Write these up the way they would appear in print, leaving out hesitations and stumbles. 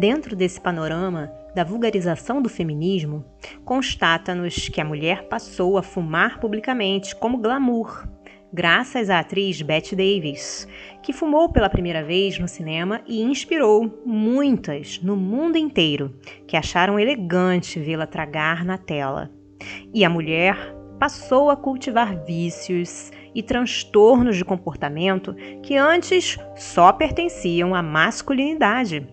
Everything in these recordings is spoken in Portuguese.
Dentro desse panorama da vulgarização do feminismo, constata-nos que a mulher passou a fumar publicamente como glamour, graças à atriz Bette Davis, que fumou pela primeira vez no cinema e inspirou muitas no mundo inteiro, que acharam elegante vê-la tragar na tela. E a mulher passou a cultivar vícios e transtornos de comportamento que antes só pertenciam à masculinidade.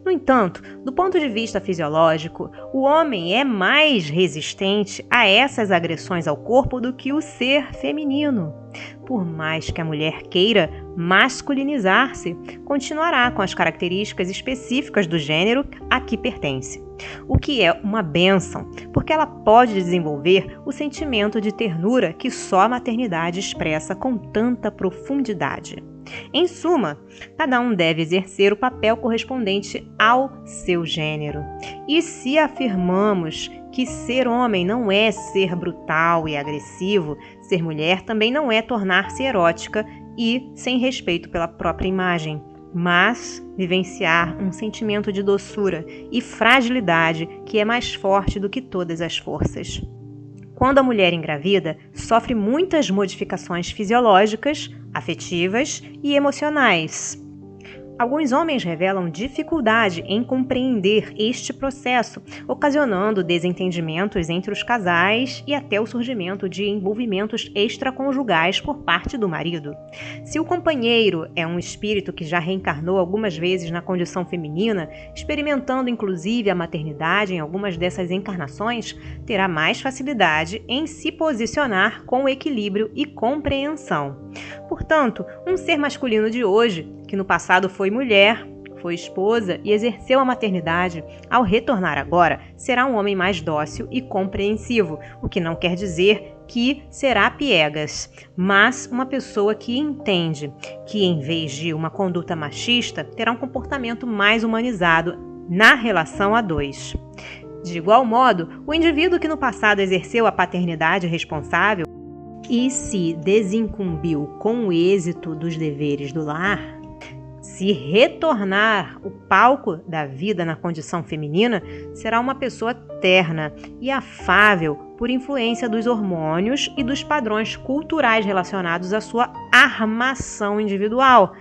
No entanto, do ponto de vista fisiológico, o homem é mais resistente a essas agressões ao corpo do que o ser feminino. Por mais que a mulher queira masculinizar-se, continuará com as características específicas do gênero a que pertence. O que é uma bênção, porque ela pode desenvolver o sentimento de ternura que só a maternidade expressa com tanta profundidade. Em suma, cada um deve exercer o papel correspondente ao seu gênero. E se afirmamos que ser homem não é ser brutal e agressivo, ser mulher também não é tornar-se erótica e sem respeito pela própria imagem, mas vivenciar um sentimento de doçura e fragilidade que é mais forte do que todas as forças. Quando a mulher engravida, sofre muitas modificações fisiológicas, afetivas e emocionais. Alguns homens revelam dificuldade em compreender este processo, ocasionando desentendimentos entre os casais e até o surgimento de envolvimentos extraconjugais por parte do marido. Se o companheiro é um espírito que já reencarnou algumas vezes na condição feminina, experimentando inclusive a maternidade em algumas dessas encarnações, terá mais facilidade em se posicionar com equilíbrio e compreensão. Portanto, um ser masculino de hoje, que no passado foi mulher, foi esposa e exerceu a maternidade, ao retornar agora, será um homem mais dócil e compreensivo, o que não quer dizer que será piegas, mas uma pessoa que entende que, em vez de uma conduta machista, terá um comportamento mais humanizado na relação a dois. De igual modo, o indivíduo que no passado exerceu a paternidade responsável e se desincumbiu com o êxito dos deveres do lar, se retornar o palco da vida na condição feminina, será uma pessoa terna e afável por influência dos hormônios e dos padrões culturais relacionados à sua armação individual,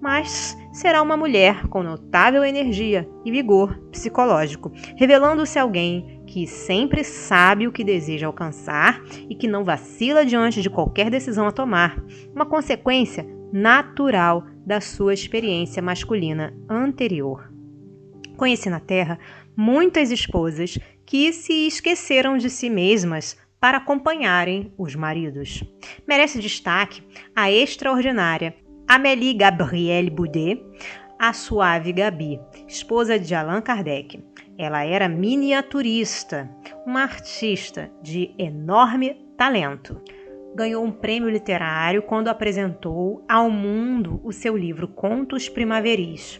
mas será uma mulher com notável energia e vigor psicológico, revelando-se alguém que sempre sabe o que deseja alcançar e que não vacila diante de qualquer decisão a tomar, uma consequência natural da sua experiência masculina anterior. Conheci na Terra muitas esposas que se esqueceram de si mesmas para acompanharem os maridos. Merece destaque a extraordinária Amélie Gabrielle Boudet, a suave Gabi, esposa de Allan Kardec. Ela era miniaturista, uma artista de enorme talento. Ganhou um prêmio literário quando apresentou ao mundo o seu livro Contos Primaveris.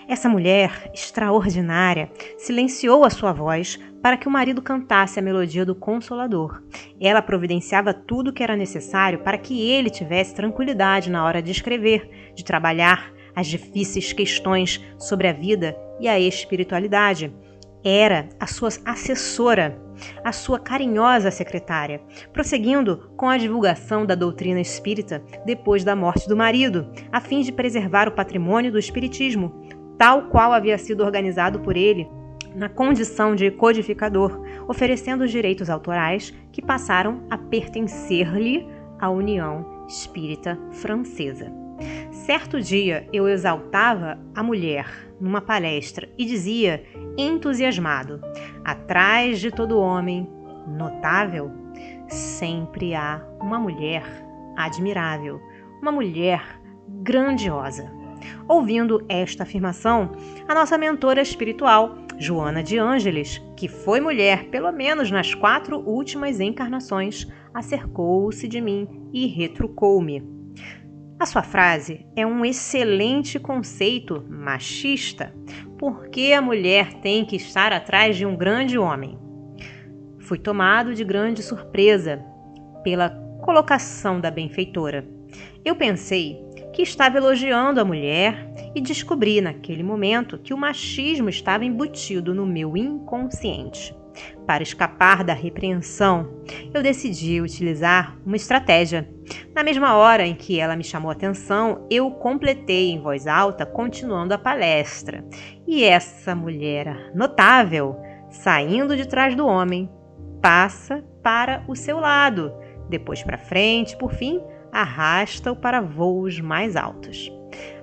Essa mulher extraordinária silenciou a sua voz para que o marido cantasse a melodia do Consolador. Ela providenciava tudo o que era necessário para que ele tivesse tranquilidade na hora de escrever, de trabalhar as difíceis questões sobre a vida e a espiritualidade. Era a sua assessora, a sua carinhosa secretária, prosseguindo com a divulgação da doutrina espírita depois da morte do marido, a fim de preservar o patrimônio do espiritismo, tal qual havia sido organizado por ele, na condição de codificador, oferecendo os direitos autorais que passaram a pertencer-lhe à União Espírita Francesa. Certo dia eu exaltava a mulher numa palestra e dizia, entusiasmado, atrás de todo homem notável, sempre há uma mulher admirável, uma mulher grandiosa. Ouvindo esta afirmação, a nossa mentora espiritual, Joana de Ângeles, que foi mulher pelo menos nas 4 últimas encarnações, acercou-se de mim e retrucou-me. A sua frase é um excelente conceito machista. Por que a mulher tem que estar atrás de um grande homem? Fui tomado de grande surpresa pela colocação da benfeitora. Eu pensei que estava elogiando a mulher e descobri naquele momento que o machismo estava embutido no meu inconsciente. Para escapar da repreensão, eu decidi utilizar uma estratégia. Na mesma hora em que ela me chamou a atenção, eu completei em voz alta, continuando a palestra. E essa mulher notável, saindo de trás do homem, passa para o seu lado, depois para frente, por fim, arrasta-o para voos mais altos.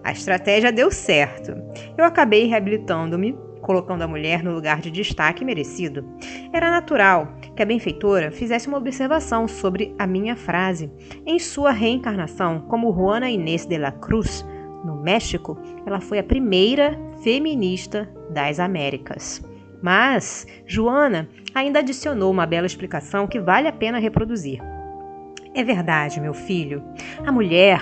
A estratégia deu certo. Eu acabei reabilitando-me, colocando a mulher no lugar de destaque merecido. Era natural que a benfeitora fizesse uma observação sobre a minha frase. Em sua reencarnação como Juana Inés de la Cruz, no México, ela foi a primeira feminista das Américas. Mas Joana ainda adicionou uma bela explicação que vale a pena reproduzir. É verdade, meu filho, a mulher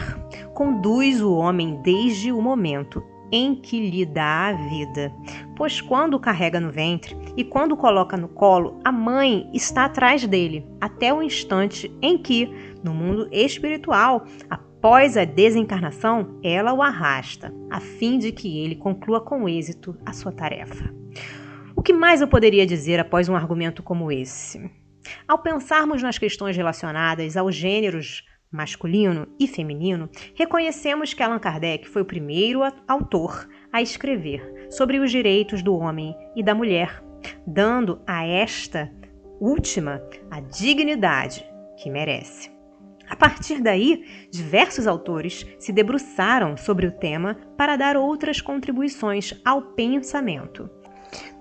conduz o homem desde o momento em que lhe dá a vida, pois quando o carrega no ventre e quando o coloca no colo, a mãe está atrás dele, até o instante em que, no mundo espiritual, após a desencarnação, ela o arrasta, a fim de que ele conclua com êxito a sua tarefa. O que mais eu poderia dizer após um argumento como esse? Ao pensarmos nas questões relacionadas aos gêneros masculino e feminino, reconhecemos que Allan Kardec foi o primeiro autor a escrever sobre os direitos do homem e da mulher, dando a esta última a dignidade que merece. A partir daí, diversos autores se debruçaram sobre o tema para dar outras contribuições ao pensamento.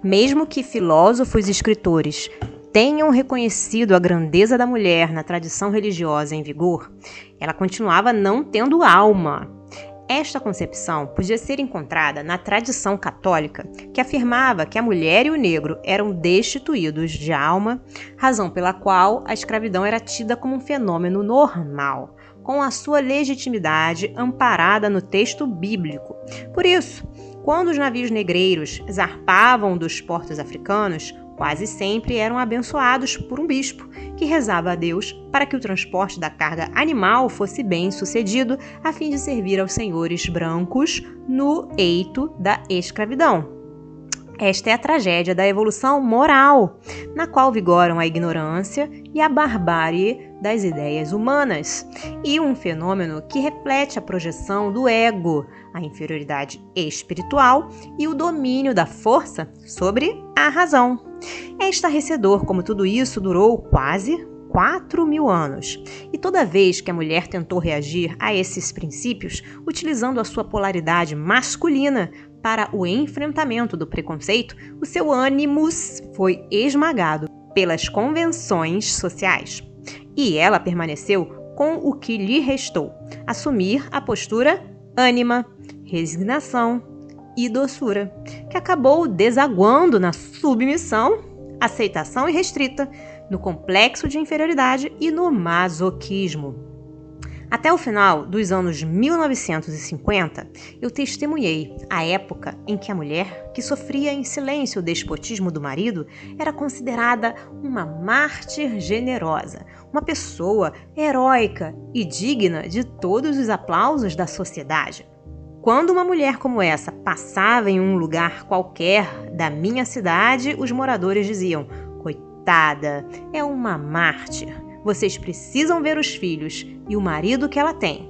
Mesmo que filósofos e escritores tenham reconhecido a grandeza da mulher na tradição religiosa em vigor, ela continuava não tendo alma. Esta concepção podia ser encontrada na tradição católica, que afirmava que a mulher e o negro eram destituídos de alma, razão pela qual a escravidão era tida como um fenômeno normal, com a sua legitimidade amparada no texto bíblico. Por isso, quando os navios negreiros zarpavam dos portos africanos, quase sempre eram abençoados por um bispo, que rezava a Deus para que o transporte da carga animal fosse bem sucedido, a fim de servir aos senhores brancos no eito da escravidão. Esta é a tragédia da evolução moral, na qual vigoram a ignorância e a barbárie das ideias humanas, e um fenômeno que reflete a projeção do ego, a inferioridade espiritual e o domínio da força sobre a razão. É estarrecedor como tudo isso durou quase 4.000 anos. E toda vez que a mulher tentou reagir a esses princípios, utilizando a sua polaridade masculina para o enfrentamento do preconceito, o seu ânimos foi esmagado pelas convenções sociais. E ela permaneceu com o que lhe restou: assumir a postura ânima, resignação e doçura, que acabou desaguando na submissão, aceitação irrestrita, no complexo de inferioridade e no masoquismo. Até o final dos anos 1950, eu testemunhei a época em que a mulher, que sofria em silêncio o despotismo do marido, era considerada uma mártir generosa, uma pessoa heróica e digna de todos os aplausos da sociedade. Quando uma mulher como essa passava em um lugar qualquer da minha cidade, os moradores diziam: "Coitada, é uma mártir. Vocês precisam ver os filhos e o marido que ela tem."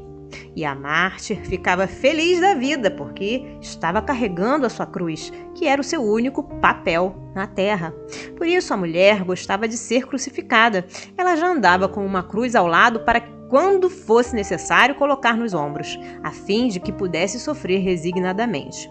E a mártir ficava feliz da vida, porque estava carregando a sua cruz, que era o seu único papel na terra. Por isso a mulher gostava de ser crucificada. Ela já andava com uma cruz ao lado para que, quando fosse necessário, colocar nos ombros, a fim de que pudesse sofrer resignadamente.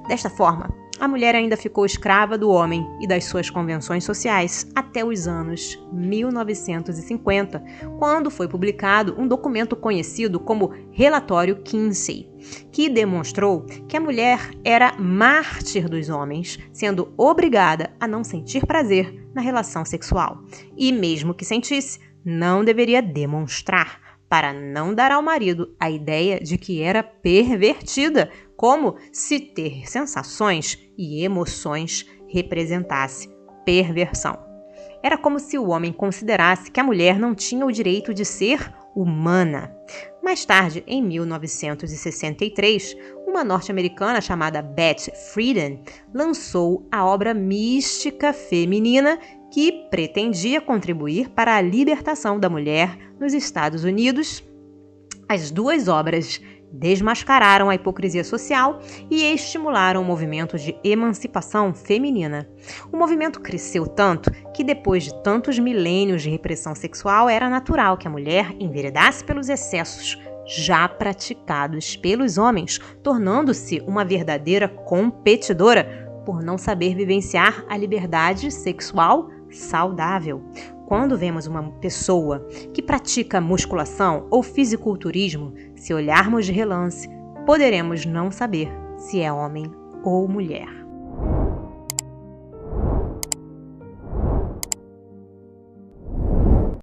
Desta forma, a mulher ainda ficou escrava do homem e das suas convenções sociais até os anos 1950, quando foi publicado um documento conhecido como Relatório Kinsey, que demonstrou que a mulher era mártir dos homens, sendo obrigada a não sentir prazer na relação sexual. E mesmo que sentisse, não deveria demonstrar, para não dar ao marido a ideia de que era pervertida, como se ter sensações e emoções representasse perversão. Era como se o homem considerasse que a mulher não tinha o direito de ser humana. Mais tarde, em 1963, uma uma norte-americana chamada Beth Friedan lançou a obra mística feminina que pretendia contribuir para a libertação da mulher nos Estados Unidos. As duas obras desmascararam a hipocrisia social e estimularam o movimento de emancipação feminina. O movimento cresceu tanto que, depois de tantos milênios de repressão sexual, era natural que a mulher enveredasse pelos excessos já praticados pelos homens, tornando-se uma verdadeira competidora por não saber vivenciar a liberdade sexual saudável. Quando vemos uma pessoa que pratica musculação ou fisiculturismo, se olharmos de relance, poderemos não saber se é homem ou mulher.